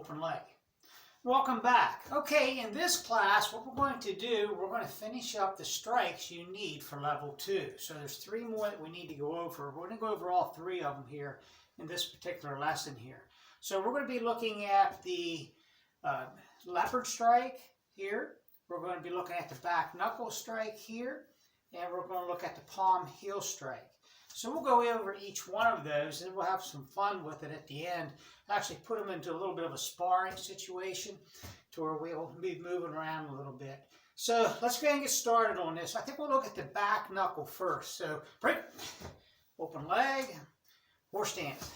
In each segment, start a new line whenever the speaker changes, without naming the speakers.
open leg. Welcome back. Okay, in this class, what we're going to do, we're going to finish up the strikes you need for level 2. So there's 3 more that we need to go over. We're going to go over all 3 of them here in this particular lesson here. So we're going to be looking at the Leopard Strike here. We're going to be looking at the back knuckle strike here. And we're going to look at the palm heel strike. So we'll go over each one of those and we'll have some fun with it at the end. Actually put them into a little bit of a sparring situation to where we'll be moving around a little bit. So let's go ahead and get started on this. I think we'll look at the back knuckle first. So break, open leg, horse stance.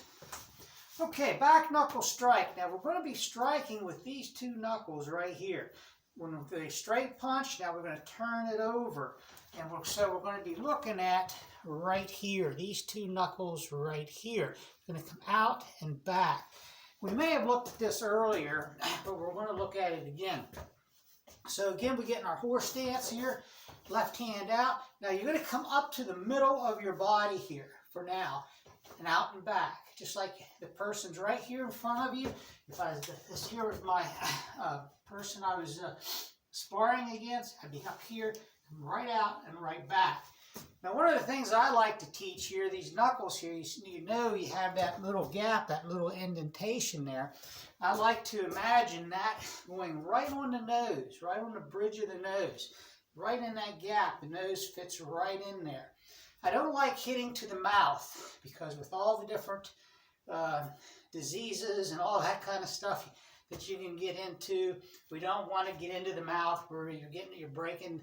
Okay, back knuckle strike. Now we're going to be striking with these 2 knuckles right here. When they straight punch, now we're going to turn it over. And so we're going to be looking at right here, these 2 knuckles right here. Going to come out and back. We may have looked at this earlier, but we're going to look at it again. So again, we get in our horse stance here, left hand out. Now you're going to come up to the middle of your body here for now, and out and back. Just like the person's right here in front of you. If I was this here was my person I was sparring against, I'd be up here, right out and right back. Now one of the things I like to teach here, these knuckles here, you know you have that little gap, that little indentation there. I like to imagine that going right on the nose, right on the bridge of the nose, right in that gap. The nose fits right in there. I don't like hitting to the mouth because with all the different diseases and all that kind of stuff that you can get into, we don't want to get into the mouth where you're breaking,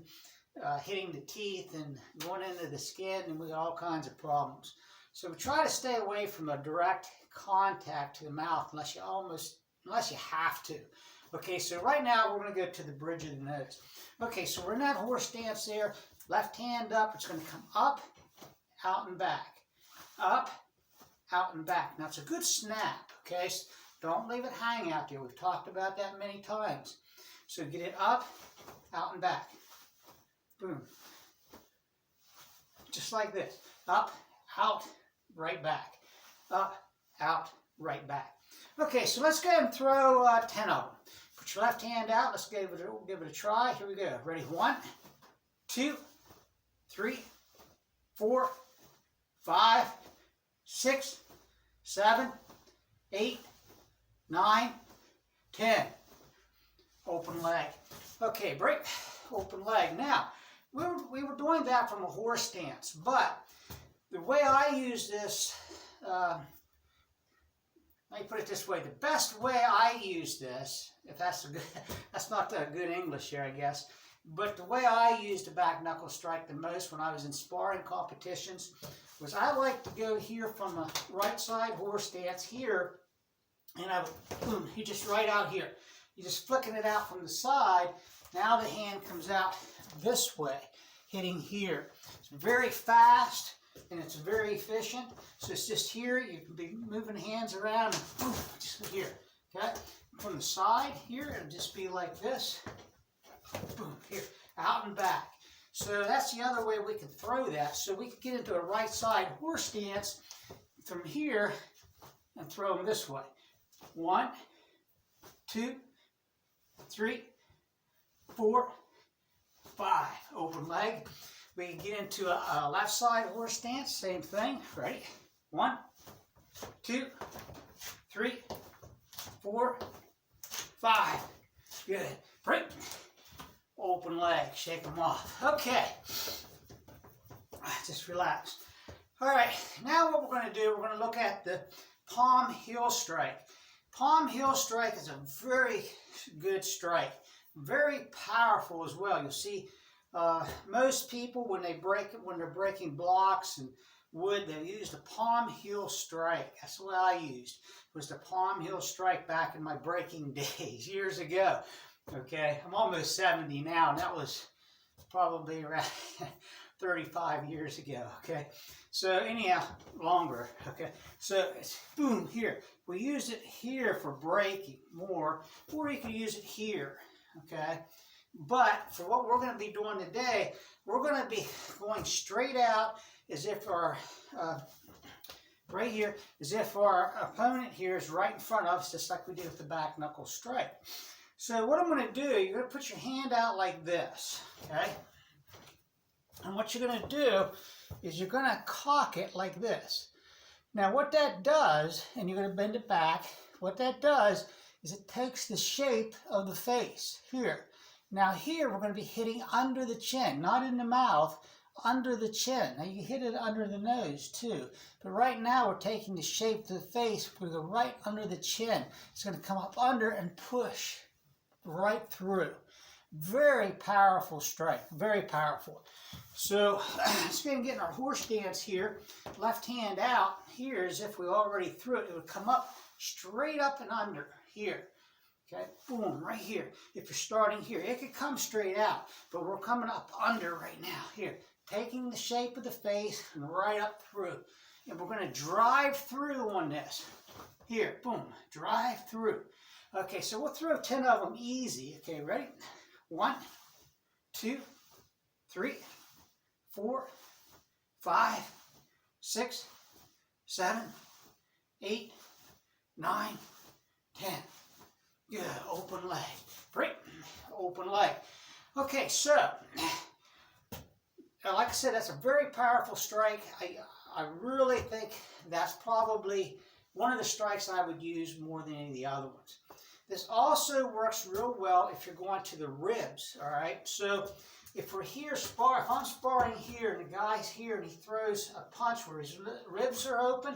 hitting the teeth and going into the skin, and we got all kinds of problems. So we try to stay away from a direct contact to the mouth unless you have to. Okay, so right now we're going to go to the bridge of the nose. Okay, so we're in that horse stance there. Left hand up, it's going to come up, out and back. Up, out and back. Now it's a good snap, okay? So don't leave it hang out there. We've talked about that many times. So get it up, out and back. Boom. Just like this. Up, out, right back. Up, out, right back. Okay, so let's go ahead and throw 10 of them. Put your left hand out. Let's give it a try. Here we go. Ready? 1, 2, 3, 4, 5, 6, 7, 8, 9, 10. Open leg. Okay, break. Open leg. Now, we were doing that from a horse stance, but the way I use this, let me put it this way, the best way I use this, if that's that's not good English here, I guess, but the way I used the back knuckle strike the most when I was in sparring competitions was I like to go here from a right side horse stance here, and I would, boom, you just right out here. You're just flicking it out from the side. Now the hand comes out this way, hitting here. It's very fast and it's very efficient. So it's just here. You can be moving hands around, and boom, just here. Okay, from the side here, it'll just be like this. Boom, here, out and back. So that's the other way we can throw that. So we can get into a right side horse stance from here and throw them this way. 1, 2, 3, 4, 5. Open leg. We can get into a left side horse stance. Same thing. Ready? 1, 2, 3, 4, 5. Good. Break. Open leg. Shake them off. Okay. Just relax. All right. Now what we're going to do, we're going to look at the palm heel strike. Palm heel strike is a very good strike. Very powerful as well. You'll see most people when they're breaking blocks and wood, they use the palm heel strike. That's what I used. Was the palm heel strike back in my breaking days years ago. Okay, I'm almost 70 now, and that was probably around 35 years ago. Okay, so anyhow, longer. Okay, so it's boom here. We use it here for breaking more, or you can use it here. Okay, but for what we're going to be doing today, we're going to be going straight out as if our right here, as if our opponent here is right in front of us, just like we did with the back knuckle strike. So what I'm going to do, you're going to put your hand out like this, okay? And what you're going to do is you're going to cock it like this. Now what that does, and you're going to bend it back, what that does is it takes the shape of the face here. Now here we're going to be hitting under the chin, not in the mouth, under the chin. Now you can hit it under the nose too, but right now we're taking the shape of the face, we're going to go right under the chin. It's going to come up under and push right through. Very powerful strike, very powerful. So let's go ahead and get in our horse stance here. Left hand out here as if we already threw it. It would come up straight up and under here. Okay, boom, right here. If you're starting here, it could come straight out, but we're coming up under right now. Here, taking the shape of the face and right up through. And we're going to drive through on this. Here, boom, drive through. Okay, so we'll throw 10 of them easy. Okay, ready? 1, 2, 3, 4, 5, 6, 7, 8, 9, 10. Good, open leg. Break, open leg. Okay, so, like I said, that's a very powerful strike. I really think that's probably one of the strikes I would use more than any of the other ones. This also works real well if you're going to the ribs, all right? So if we're here, if I'm sparring here and the guy's here and he throws a punch where his ribs are open,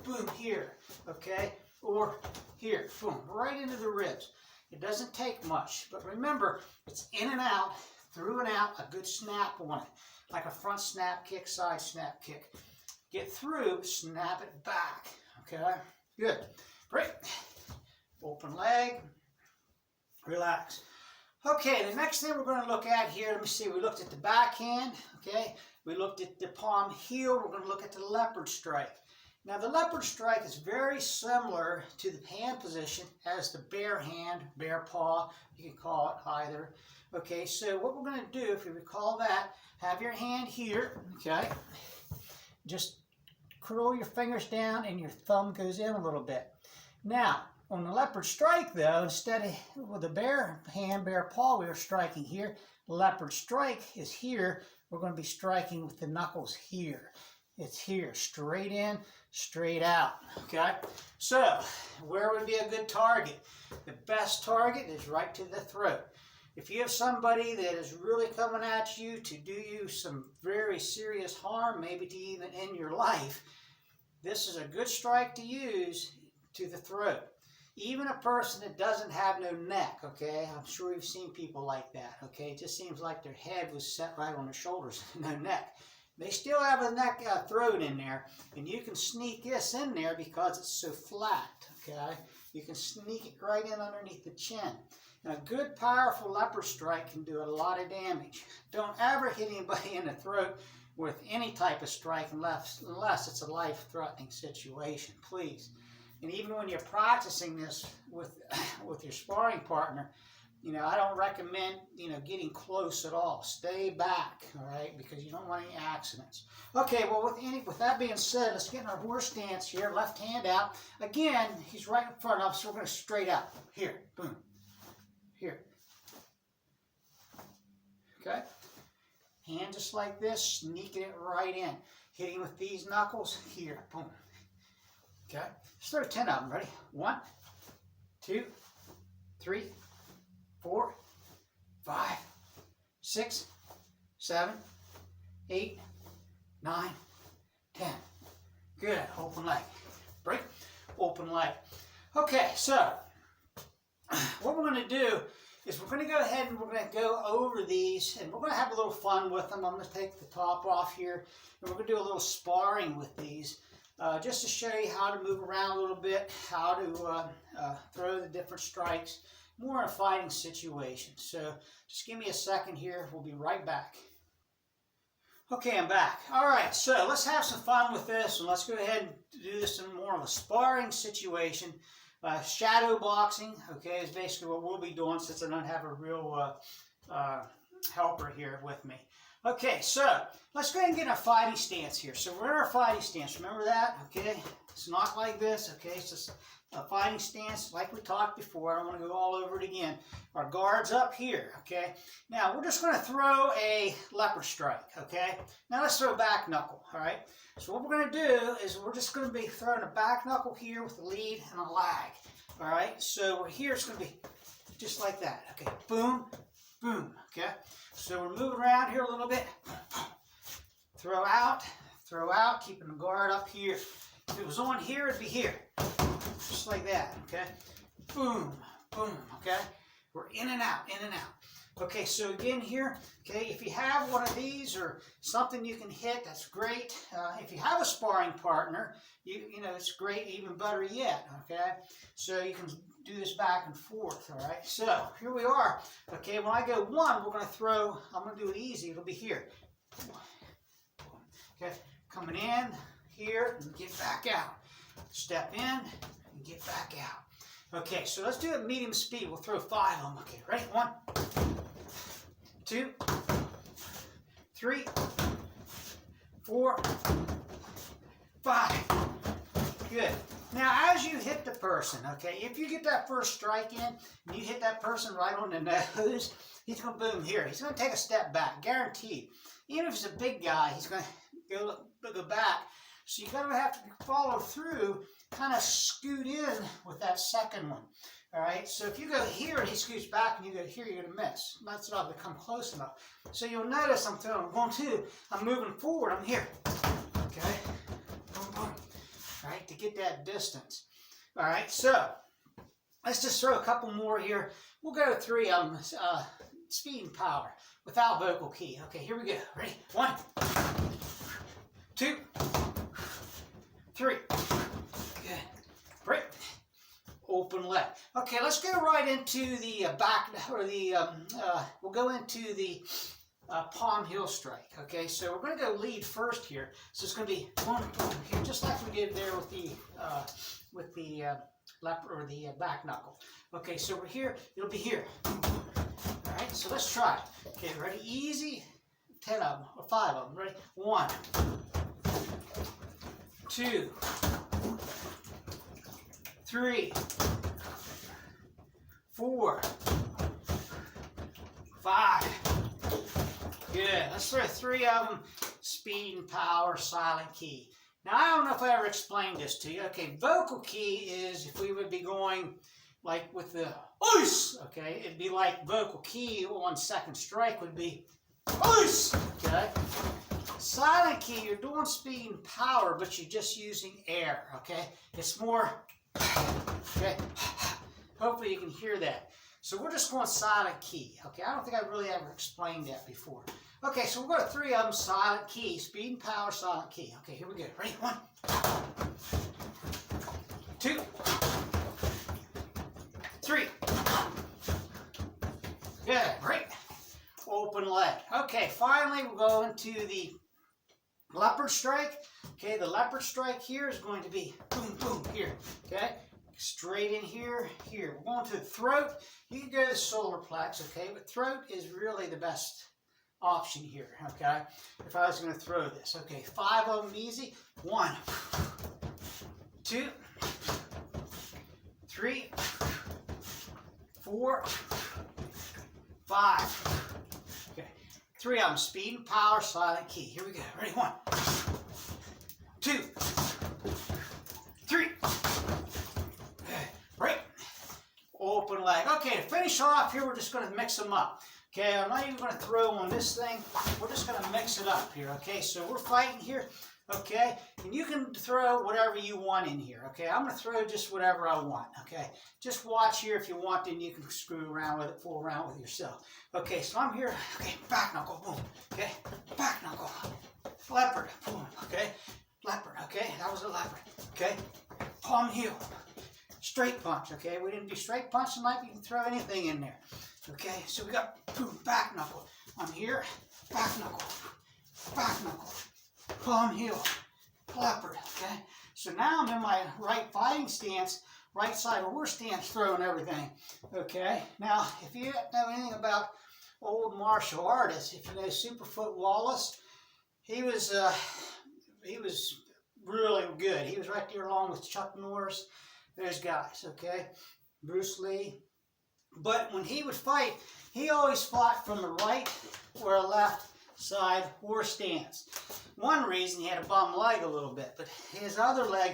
boom, here, okay? Or here, boom, right into the ribs. It doesn't take much, but remember, it's in and out, through and out, a good snap on it, like a front snap kick, side snap kick. Get through, snap it back, okay? Good, break. Open leg, relax. Okay, the next thing we're going to look at here, let me see, we looked at the backhand, okay? We looked at the palm heel, we're going to look at the leopard strike. Now the leopard strike is very similar to the hand position as the bare hand, bare paw, you can call it either. Okay, so what we're going to do, if you recall that, have your hand here, okay? Just curl your fingers down and your thumb goes in a little bit. Now, on the leopard strike though, instead of with the bare hand, bare paw we were striking here, the leopard strike is here. We're going to be striking with the knuckles here. It's here, straight in, straight out, okay? So, where would be a good target? The best target is right to the throat. If you have somebody that is really coming at you to do you some very serious harm, maybe to even end your life, this is a good strike to use to the throat. Even a person that doesn't have no neck, okay? I'm sure you've seen people like that, okay? It just seems like their head was set right on their shoulders, no neck. They still have a neck, throat in there, and you can sneak this in there because it's so flat, okay? You can sneak it right in underneath the chin. And a good, powerful leopard strike can do a lot of damage. Don't ever hit anybody in the throat with any type of strike unless it's a life-threatening situation, please. And even when you're practicing this with your sparring partner, you know, I don't recommend, you know, getting close at all. Stay back, all right, because you don't want any accidents. Okay, well, with that being said, let's get in our horse stance here. Left hand out. Again, he's right in front of us, so we're going to straight out. Here, boom. Here. Okay. Hand just like this, sneaking it right in. Hitting with these knuckles. Here, boom. Okay. Let's throw 10 of them. Ready? 1, 2, 3, 4, 5, 6, 7, 8, 9, 10. Good. Open leg. Break. Open leg. Okay, so what we're going to do is we're going to go ahead and we're going to go over these and we're going to have a little fun with them. I'm going to take the top off here and we're going to do a little sparring with these. Just to show you how to move around a little bit, how to throw the different strikes, more in a fighting situation. So just give me a second here. We'll be right back. Okay, I'm back. All right, so let's have some fun with this, and let's go ahead and do this in more of a sparring situation. Shadow boxing, okay, is basically what we'll be doing since I don't have a real helper here with me. Okay, so let's go ahead and get in our fighting stance here. So we're in our fighting stance. Remember that? Okay, it's not like this. Okay, it's just a fighting stance like we talked before. I don't want to go all over it again. Our guard's up here. Okay, now we're just going to throw a leopard strike. Okay, now let's throw a back knuckle. All right, so what we're going to do is we're just going to be throwing a back knuckle here with a lead and a lag. All right, so we're here. It's going to be just like that. Okay, boom, boom. Okay, so we're moving around here a little bit. Throw out, keeping the guard up here. If it was on here, it'd be here. Just like that, okay? Boom, boom, okay? We're in and out, in and out. Okay, so again here, okay, if you have one of these or something you can hit, that's great. If you have a sparring partner, you know, it's great, even better yet, okay? So you can do this back and forth, all right? So here we are. Okay, when I go one, we're going to throw, I'm going to do it easy. It'll be here. Okay, coming in here and get back out. Step in and get back out. Okay, so let's do it at medium speed. We'll throw 5 of them. Okay, ready? 1, 2, 3, 4, 5. Good. Now, as you hit the person, okay, if you get that first strike in and you hit that person right on the nose, he's going to boom here. He's going to take a step back, guaranteed. Even if he's a big guy, he's going to go back. So you're going to have to follow through, kind of scoot in with that second one. All right, so if you go here and he scoots back and you go here, you're going to miss. That's not to come close enough. So you'll notice I'm throwing 1, 2, I'm moving forward, I'm here. Okay, boom, boom. All right, to get that distance. All right, so let's just throw a couple more here. We'll go 3 of them, speed and power, without vocal key. Okay, here we go. Ready? 1, 2, 3. Good. Break. Open leg. Okay, let's go right into the back, or the, we'll go into the palm heel strike. Okay, so we're going to go lead first here. So it's going to be 1, 2 here, just like we did there with the leopard or the back knuckle. Okay, so we're here. It'll be here. All right, so let's try it. Okay, ready? Easy. 10 of them, or 5 of them. Ready? 1, 2, 3, 4, 5. Good. Let's throw 3 of them. Speed and power, silent key. Now, I don't know if I ever explained this to you. Okay, vocal key is if we would be going like with the ois, okay, it'd be like vocal key on second strike would be ois, okay. Silent key, you're doing speed and power, but you're just using air, okay. It's more, okay. Hopefully you can hear that. So we're just going silent key, okay. I don't think I really ever explained that before. Okay, so we're going to 3 of them, silent key, speed and power, silent key. Okay, here we go. Ready? 1, 2, 3. Good, great. Open leg. Okay, finally we'll go into the leopard strike. Okay, the leopard strike here is going to be boom, boom, here. Okay, straight in here, here. We're going to the throat. You can go to the solar plex, okay, but throat is really the best option here, okay, if I was going to throw this. Okay, 5 of them easy. 1, 2, 3, 4, 5. Okay, 3 of them, speed and power, silent key. Here we go. Ready? 1, 2, 3. Okay, break. Open leg. Okay, to finish off here, we're just going to mix them up. Okay, I'm not even going to throw on this thing. We're just going to mix it up here, okay? So we're fighting here, okay? And you can throw whatever you want in here, okay? I'm going to throw just whatever I want, okay? Just watch here if you want, then you can screw around with it, fool around with yourself. Okay, so I'm here, okay, back knuckle, boom, okay? Back knuckle, leopard, boom, okay? Leopard, okay? That was a leopard, okay? Palm heel, straight punch, okay? We didn't do straight punch tonight, but you can throw anything in there. Okay, so we got boom, back knuckle. I'm here, back knuckle, palm heel, leopard, okay? So now I'm in my right fighting stance, right side of war stance, throwing everything, okay? Now, if you know anything about old martial artist. If you know Superfoot Wallace, he was really good. He was right there along with Chuck Norris, those guys, okay? Bruce Lee. But when he would fight, he always fought from a right or a left side horse stance. One reason he had a bum leg a little bit, but his other leg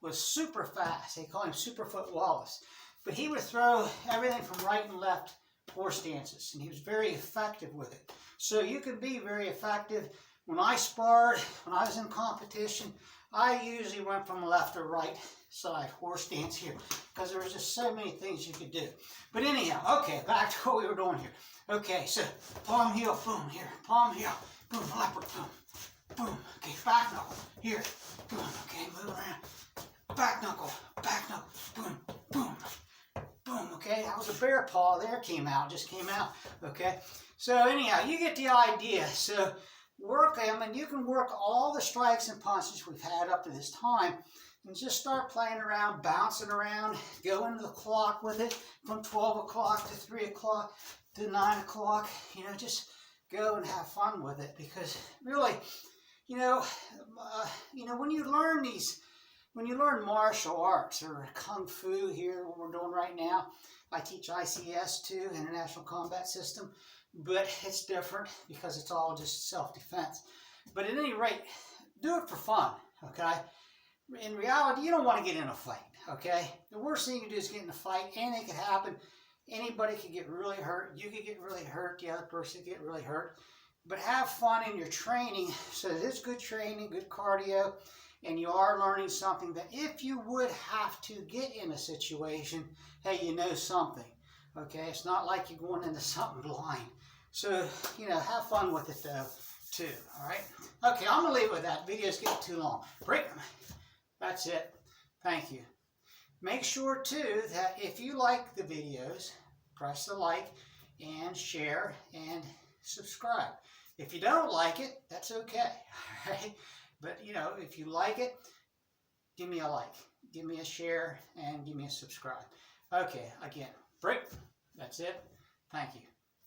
was super fast. They call him Superfoot Wallace. But he would throw everything from right and left horse stances, and he was very effective with it. So you could be very effective. When I sparred, when I was in competition, I usually went from left or right side horse stance here, because there was just so many things you could do. But anyhow, okay, back to what we were doing here. Okay, so palm heel, boom, here, palm heel, boom, leopard, boom, boom, okay, back knuckle, here, boom, okay, move around, back knuckle, boom, boom, boom, okay, that was a bear paw there, just came out, okay. So anyhow, you get the idea. So work them, and you can work all the strikes and punches we've had up to this time, and just start playing around, bouncing around, go into the clock with it from 12 o'clock to 3 o'clock to 9 o'clock, you know, just go and have fun with it, because really, when you learn martial arts or Kung Fu here, what we're doing right now, I teach ICS too, International Combat System, but it's different because it's all just self-defense. But at any rate, do it for fun, okay? In reality, you don't want to get in a fight, okay? The worst thing you can do is get in a fight. Anything could happen. Anybody could get really hurt. You could get really hurt. The other person could get really hurt. But have fun in your training, so that it's good training, good cardio, and you are learning something that if you would have to get in a situation, hey, you know something, okay? It's not like you're going into something blind. So, have fun with it though, too, all right? Okay, I'm going to leave it with that. Video's getting too long. Break them. That's it. Thank you. Make sure, too, that if you like the videos, press the like and share and subscribe. If you don't like it, that's okay, all right? But, if you like it, give me a like, give me a share, and give me a subscribe. Okay, again, break. That's it. Thank you.